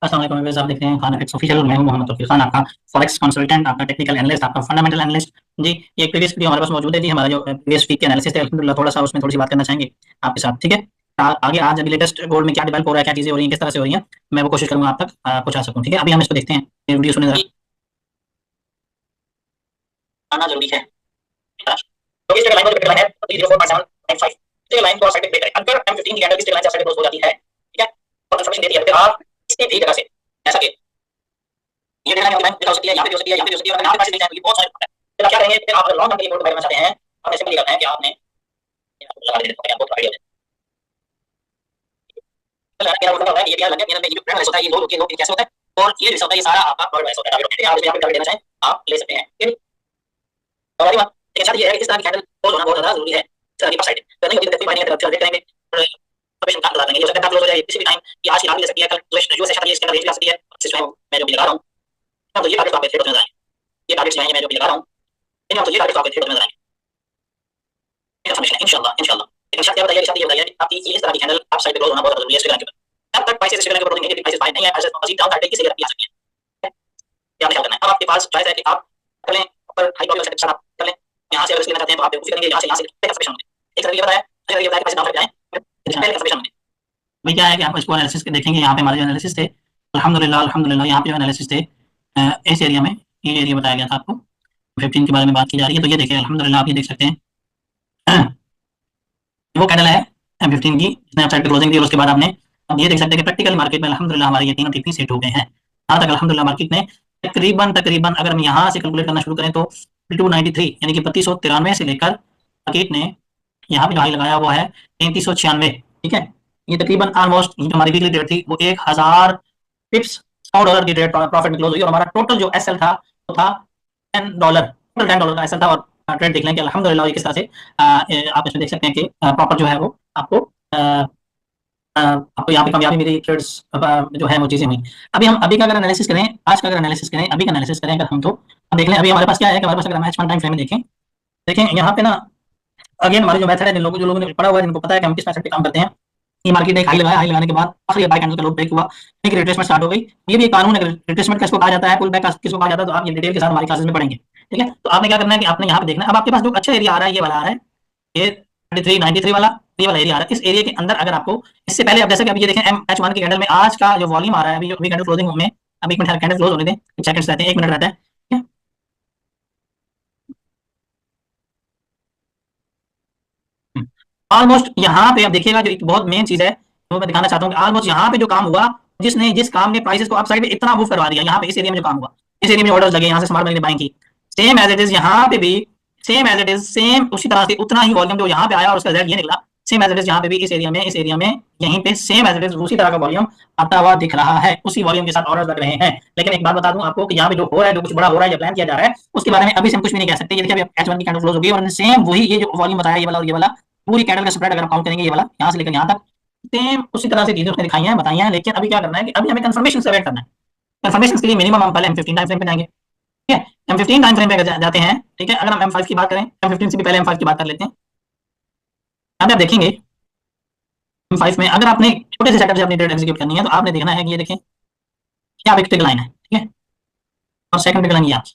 अस्सलाम वालेकुम व्यूअर्स, आप देख रहे हैं खान एफएक्स ऑफिशियल। मैं हूं मोहम्मद तौफीक खान, आपका फॉरेक्स कंसल्टेंट, आपका टेक्निकल एनालिस्ट, आपका फंडामेंटल एनालिस्ट। जी, ये एक प्रीवियस वीडियो हमारे पास मौजूद है जी। हमारा जो प्रीवियस वीक के एनालिसिस थे, अल्हम्दुलिल्लाह थोड़ा सा उसमें थोड़ी सी बात करना चाहेंगे आपके साथ, ठीक है। आगे आज अभी लेटेस्ट गोल्ड में क्या डेवलप हो रहा है, क्या चीजें हो रही हैं, किस तरह से हो रही हैं, मैं वो कोशिश करूंगा आप तक पहुंचा सकूं, ठीक है। अभी हम इसको देखते हैं, ये वीडियो सुने जरा। आना जरूरी है तो इस जगह लाइन को लाइन है 304.7.5, इस जगह लाइन को साइड पे ब्रेक करें। अगर M15 की कैंडल इस जगह लाइन से साइड पे क्लोज हो जाती है, ठीक है, और कंफर्मेशन देती है फिर आप इसकी भी जगह से ऐसा कि ये डेटा लाइन हो सकती है, यहाँ पे हो सकती है, यहाँ पे हो सकती है, अगर यहाँ पे पैसे नहीं चाहिए बहुत सारे है। फिर आप क्या करेंगे, फिर आप लॉन्ग टर्म के लिए पोर्ट करना चाहते हैं, आपने सिंपली करना है कि आपने लगा देते हैं बहुत आइडिया है। मेरा मतलब होता है ये क्या लगे, मेरा जो प्रेफरेंस होता है, ये लो कैसे होता है, और ये रिजल्ट होता है, ये सारा आपका वर्ड वाइज होता है। आप इसमें आप देना चाहें आप ले सकते हैं, ठीक है। और अगली बात एक साथ ये है कि इस तरह की कैंडल क्लोज होना बहुत ज्यादा जरूरी है। इस तरह की साइड तो नहीं होती, देखते बाइंग की तरफ चल करेंगे और ऑपरेशन का बता देंगे। हो सकता है क्लोज हो जाए किसी भी टाइम, ये आज की रात भी ले सकती है, कल जो सेशन है इसके अंदर रेंज आ सकती है। सिस्टम मैं जो भी लगा रहा हूं, तो ये टारगेट आपके थ्रेड में जाएंगे, ये टारगेट्स हैं मैं जो भी लगा रहा हूं, इन तो ये टारगेट आपके थ्रेड में जाएंगे इंफॉर्मेशन इंशाल्लाह इंशाल्लाह। लेकिन शर्त ये बताइए कि आपकी इस तरह की कैंडल आप साइड पे क्लोज होना बहुत जरूरी है। इसके तब तक प्राइसेस इसके ऊपर नहीं है, प्राइसेस बाय नहीं है, प्राइसेस मजीद डाउन करके किसी तरह की आ सकती है, क्या ख्याल करना है। अब आपके पास चॉइस है कि आप कर लें ऊपर हाई प्रॉब्लम सेक्टर आप कर लें, यहां से अगर लेना चाहते हैं तो आप उसी करेंगे, यहां से एक्सप्रेशन होंगे। एक तरह ये बताया, अगर ये बताया कि पैसे डाउन कर जाएं पहले एक्सप्रेशन होंगे। भाई क्या है कि आप इसको एनालिसिस के देखेंगे, यहाँ पे हमारे जो एनालिसिस थे अल्हम्दुलिल्लाह अल्हम्दुलिल्लाह, यहाँ पे जो एनालिसिस थे इस एरिया में, ये एरिया बताया गया था आपको, 15 के बारे में बात की जा रही है। तो ये देखिए अल्हम्दुलिल्लाह आप ये देख सकते हैं वो कैंडल है M15 की, जिसने अपसाइड पे क्लोजिंग दी, और उसके बाद आपने अब ये देख सकते हैं कि प्रैक्टिकली मार्केट में अल्हम्दुलिल्लाह हमारे ये तीनों टिक सेट हो गए हैं। आज तक अल्हम्दुलिल्लाह मार्केट ने तकरीबन अगर हम यहाँ से कैलकुलेट करना शुरू करें तो 293 यानी कि 3293 से लेकर मार्केट ने यहाँ पे जो हाई लगाया वो है 3396, ठीक है। ये तकरीबन ऑलमोस्ट जो हमारी वीकली ट्रेड थी वो 1000 पिप्स $100 की ट्रेड प्रॉफिट में क्लोज हुई, और हमारा टोटल जो एसएल था वो था $10, टोटल $10 का एसएल था। और ट्रेड देख लें कि अल्हम्दुलिल्लाह किस तरह से आप इसमें देख सकते हैं कि प्रॉपर जो है वो आपको आपको यहाँ पे कामयाबी मेरी ट्रेड्स जो है वो चीजें हुई। अभी हम अभी का अगर एनालिसिस करें, आज का अगर एनालिसिस करें, अभी का एनालिसिस करें अगर हम, तो अब देख लें अभी हमारे पास क्या है कि हमारे पास अगर हम H1 टाइम फ्रेम में देखें यहाँ पे ना, अगेन हमारे जो मेथड है, जो लोगों ने पढ़ा हुआ है, जिनको पता है कि हम किस मेथड पे काम करते हैं। ये मार्केट ने एक हाई लगाया, हाई लगाने के बाद आखिरी बाय कैंडल का लो ब्रेक हुआ, एक रिट्रेसमेंट स्टार्ट हो गई। ये भी कानून है, रिट्रेसमेंट किसको कहा जाता है, पुल बैक किसको कहा जाता है, तो आप ये डिटेल के साथ हमारी क्लासेस में पढ़ेंगे, ठीक है। तो आपने क्या करना है कि आपने यहाँ पे देखना है। अब आपके पास जो अच्छा एरिया आ रहा है ये वाला आ रहा है, ये 3393 वाला, ये वाला एरिया आ रहा है। इस एरिया के अंदर अगर आपको इससे पहले, अब जैसे कि अभी ये देखें H1 की कैंडल में आज का जो वॉल्यूम आ रहा है, अभी कैंडल क्लोजिंग में, अब एक मिनट कैंडल क्लोज होने दें, सेकंड्स रहते हैं, 1 मिनट रहता है, ऑलमोस्ट यहाँ पे आप देखिएगा जो एक बहुत मेन चीज है वो मैं दिखाना चाहता हूँ कि ऑलमोस्ट यहाँ पे जो काम हुआ, जिस काम ने प्राइसेस को अपसाइड में इतना मूव करवा दिया, यहाँ पे इस एरिया में जो काम हुआ, इस एरिया में ऑर्डर्स लगे, यहाँ से स्मार्ट मनी ने बाइंग की, सेम एज इट इज यहाँ पे भी, same as it is, same उसी तरह से उतना ही वॉल्यूम जो यहाँ पे आया और उसका रिजल्ट ये निकला, सेम एज इट इज यहाँ पे भी, इस एरिया में यहीं पे सेम एज इट इज उसी तरह का वॉल्यूम आता हुआ दिख रहा है, उसी वॉल्यूम के साथ ऑर्डर्स लग रहे हैं। लेकिन एक बात बता दूं आपको कि यहाँ पे जो हो रहा है, जो कुछ बड़ा हो रहा है, जो प्लान किया जा रहा है, उसके बारे में अभी से हम कुछ भी नहीं कह सकते। ये देखिए अभी H1 की कैंडल क्लोज हो गई और सेम वही ये जो वॉल्यूम बताया, ये वाला और ये वाला, पूरी कैंडल का स्प्रेड अगर हम काउंट करेंगे, ये वाला यहाँ से लेकर यहाँ तक सेम उसी तरह से चीजें उसने दिखाई हैं, बताई हैं। लेकिन अभी क्या करना है कि अभी हमें कंफर्मेशन से वेट करना है। कंफर्मेशन के लिए मिनिमम हम पहले M15 टाइम फ्रेम पे जाएंगे, ठीक है। M15 टाइम फ्रेम पे जाते हैं, ठीक है। अगर हम M5 की बात करें, M15 से भी पहले M5 की बात कर लेते हैं। यहाँ पे आप देखेंगे M5 में अगर आपने छोटे से सेटअप से अपनी ट्रेड एग्जीक्यूट करनी है तो आपने देखना है कि ये देखें यहाँ पे एक ट्रिक लाइन है, ठीक है, और सेकंड ट्रिक लाइन ये आपकी,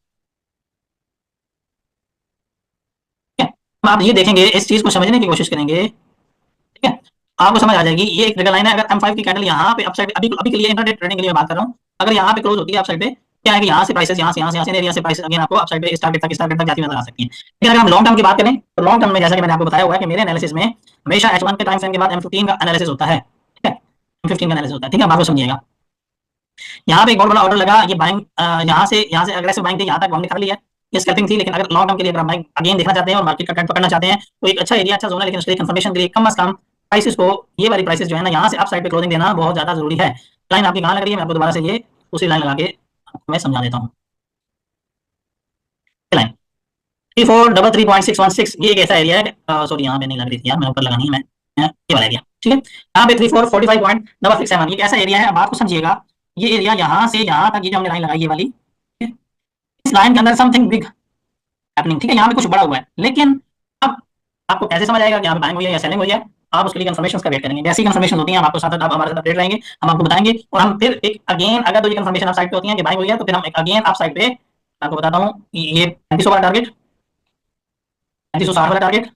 ठीक है। आप ये देखेंगे, इस चीज को समझने की कोशिश करेंगे, ठीक है, आपको समझ आ जाएगी। ये एक ट्रिगर लाइन है। अगर M5 की कैंडल यहाँ पे अपसाइड, अभी के लिए इंट्राडे ट्रेडिंग के लिए बात कर रहा हूँ, अगर यहाँ पे क्लोज होती है अपसाइड पे, क्या है कि यहाँ से प्राइसेस यहाँ से एरिया से प्राइसेस अगेन आपको अपसाइड पे इस टारगेट तक जाती नजर आ सकती है। लेकिन अगर हम लॉन्ग टर्म की बात करें तो लॉन्ग टर्म में जैसा कि मैंने आपको बताया हुआ है कि मेरे एनालिसिस में हमेशा H1 के टाइम फ्रेम के बाद M15 का एनालिसिस होता है, ठीक है, M15 का एनालिसिस होता है, ठीक है। बात को समझिएगा, यहाँ पे एक बहुत बड़ा ऑर्डर लगा, ये बाइंग यहाँ से अग्रेसिव बाइंग थी, यहाँ तक हमने कर लिया, ये स्कैल्पिंग थी। लेकिन अगर लॉन्ग टर्म के लिए अगर बाइंग अगेन देखना चाहते हैं और मार्केट का ट्रेंड पकड़ना चाहते हैं तो एक अच्छा एरिया, अच्छा जोन है, लेकिन उसके लिए कंफर्मेशन के लिए कम से कम प्राइसेस को, ये वाली प्राइसेस जो है ना, यहाँ से अप साइड पे क्लोजिंग देना बहुत ज्यादा जरूरी है। लाइन आपकी कहाँ लग रही है, मैं आपको दोबारा से ये उसी लाइन लगा के मैं समझा देता हूँ। लाइन 3433.616, ये एक ऐसा एरिया है, सॉरी यहाँ पे नहीं लग रही थी यार, मैं ऊपर लगानी है, मैं ये वाला एरिया, ठीक है। यहाँ पे 3445.667, ये कैसा एरिया है, अब बात को समझिएगा। ये एरिया यहाँ से यहाँ तक, ये जो हमने लाइन लगाई ये वाली, इस लाइन के अंदर समथिंग बिग हैपनिंग, ठीक है, यहाँ पे कुछ बड़ा हुआ है। लेकिन अब आपको कैसे समझ आएगा कि यहाँ पे बाइंग हुई है या सेलिंग हुई है? आप उसके लिए कंफर्मेशन का वेट करेंगे। जैसी कंफर्मेशन होती है हम आपको साथ साथ आप हमारे साथ अपडेट रहेंगे, हम आपको बताएंगे और हम फिर एक अगेन अगर तो ये कंफर्मेशन आप साइड पे होती है कि बाइंग हुई है तो फिर हम एक अगेन आप साइड पे आपको बताता हूँ ये 3500 वाला टारगेट, 3560 वाला टारगेट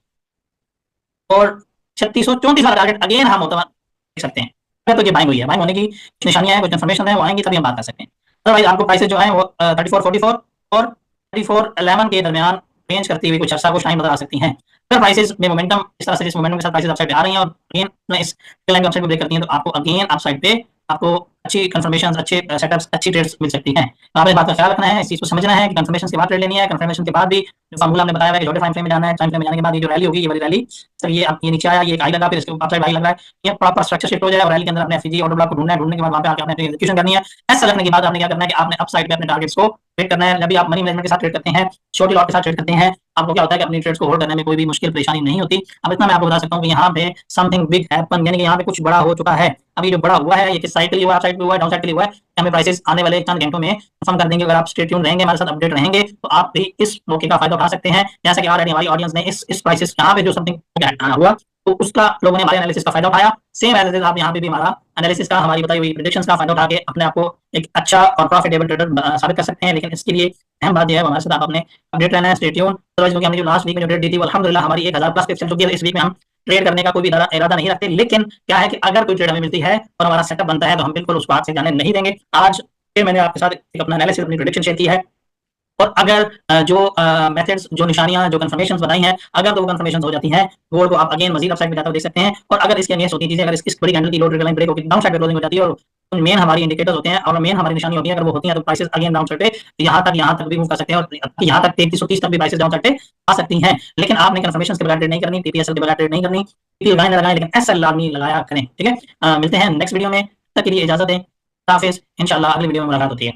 और 3634 वाला टारगेट अगेन हम होता देख सकते हैं। अगर तो ये बाइंग हुई है, बाइंग होने की कुछ निशानियां हैं, कुछ इन्फॉर्मेशन है वो आएंगी तभी हम बात कर सकते हैं। अदरवाइज आपको प्राइसेस जो है वो 3444 और 3411 के दरमियान रेंज करती हुई कुछ अच्छा कुछ टाइम नजर आ सकती हैं। अगर प्राइसेस में मोमेंटम इस तरह से जिस मोमेंटम के साथ प्राइसेस अपसाइड पे आ रही हैं और अगेन इस लाइन को अपसाइड को ब्रेक करती हैं तो आपको अगेन अपसाइड पे आपको अच्छी कंफर्मेशन, अच्छे सेटअप्स, अच्छी ट्रेड्स मिल सकती हैं। तो आपने इस बात का ख्याल रखना है, इस चीज को समझना है कि कंफर्मेशन के बाद ट्रेड लेनी है, कंफर्मेशन के बाद भी जो फार्मूला हमने बताया है कि छोटे टाइम फ्रेम में जाना है, टाइम फ्रेम में जाने के बाद ये जो रैली होगी, ये वाली रैली सर ये आप ये नीचे आया, ये एक हाई लगा, फिर इसके ऊपर अपसाइड हाई लग रहा है, ये प्रॉपर स्ट्रक्चर शिफ्ट हो जाए और रैली के अंदर अपने एफसीजी ऑर्डर ब्लॉक को ढूंढना है, ढूंढने के बाद वहां पे आके आपने एग्जीक्यूशन करनी है। ऐसा रखने के बाद आपने क्या करना है कि आपने अपसाइड पे अपने टारगेट्स को ट्रेड करना है। जब भी आप मनी मैनेजमेंट के साथ ट्रेड करते हैं, छोटी लॉट के साथ ट्रेड करते हैं, आपको क्या होता है कि अपनी ट्रेड्स को होल्ड करने में कोई भी मुश्किल परेशानी नहीं होती। अब इतना मैं आपको बता सकता हूँ कि यहाँ पे समथिंग बिग हैपन, यानी कि यहाँ पे कुछ बड़ा हो चुका है। अभी जो बड़ा हुआ है ये किस साइड के लिए हुआ है, अप साइड पे हुआ है, डाउन साइड के लिए हुआ है, हमें प्राइसेस आने वाले चंद घंटों में कंफर्म कर देंगे। अगर आप स्टे ट्यून रहेंगे, हमारे साथ अपडेट रहेंगे, तो आप भी इस मौके का फायदा उठा सकते हैं। जैसा कि ऑलरेडी हमारी ऑडियंस ने इस प्राइसेस यहाँ पे जो समथिंग हुआ तो उसका लोगों ने हमारे एनालिसिस का फायदा उठाया। सेम एनालिसिस आप यहाँ पे भी हमारा एनालिसिस का, हमारी बताई हुई प्रेडिक्शंस का फायदा उठा के अपने आप को एक अच्छा और प्रॉफिटेबल ट्रेडर साबित कर सकते हैं। लेकिन इसके लिए अहम बात यह है हमारे साथ आप अपने अपडेट रहना है, स्टे ट्यून। अदरवाइज क्योंकि हमने जो लास्ट वीक में जो ट्रेड दी थी वो अल्हम्दुलिल्लाह हमारी 1000 प्लस पिप चल चुकी है। इस वीक में हम ट्रेड करने का कोई भी इरादा नहीं रखते, लेकिन क्या है कि अगर कोई ट्रेड हमें मिलती है और हमारा सेटअप बनता है तो हम बिल्कुल उस बात से जाने नहीं देंगे। आज फिर मैंने आपके साथ एक अपना एनालिसिस, अपनी प्रेडिक्शन शेयर की है और अगर जो मेथड्स, जो निशानियां, जो कंफर्मेशंस बताई हैं, अगर तो वो कंफर्मेशंस हो जाती हैं, गोल्ड को आप अगेन मजीद अपसाइड में जाता हुआ देख सकते हैं। और अगर इसके अगेंस्ट होती चीजें, अगर इस बड़ी कैंडल की लो ट्रेड लाइन ब्रेक होकर डाउन साइड पे क्लोजिंग हो जाती है और मेन हमारी इंडिकेटर्स होते हैं और मेन हमारी निशानी होती है, अगर वो होती हैं तो प्राइसेस अगेन डाउन साइड पे यहाँ तक भी मूव कर सकते हैं और यहाँ तक 3330 तक भी प्राइसेस डाउन साइड पे आ सकती हैं। लेकिन आपने कंफर्मेशंस के बगैर ट्रेड नहीं करनी, टीपीएसएल के बगैर ट्रेड नहीं करनी, लगाएं ना लगाएं लेकिन एसएल लाजमी लगाया करें। ठीक है, मिलते हैं नेक्स्ट वीडियो में, तब तक के लिए इजाजत दें, हाफिज। इंशाल्लाह अगली वीडियो में मुलाकात होती है।